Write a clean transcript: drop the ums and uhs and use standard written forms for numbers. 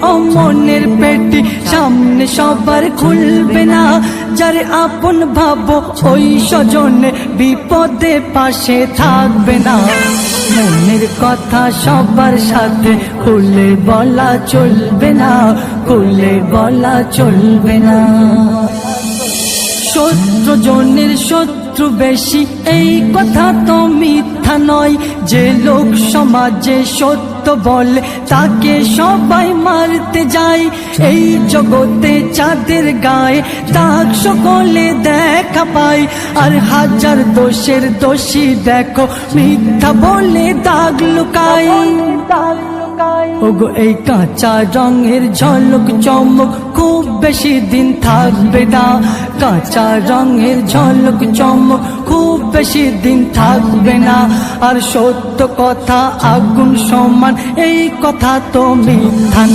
ও মনের পেটি সামনে সবার খুলবে না। যারে আপন ভাবো ওই স্বজনে বিপদে পাশে থাকবে না। মনের কথা সবার সাথে খুলে বলা চলবে না, খুলে বলা চলবে না। শত্রু জনের শত্রু বেশি এই কথা তো মিথ্যা নয়। যে লোক সমাজে সত্য বলে তাকে সবাই মারতে যায়। এই জগতে যাদের গায়ে দাগ সকলে দেখা পায়। আর হাজার দোষের দোষী দেখো মিথ্যা বলে দাগ লুকায়। ওগো এই কাঁচা রঙের ঝলক চমক খুব বেশি দিন থাকবে না। কাঁচা রঙের ঝলক চমক খুব বেশি দিন থাকবে না। আর সত্য কথা আগুন সমান এই কথা তো মিথ্যা না।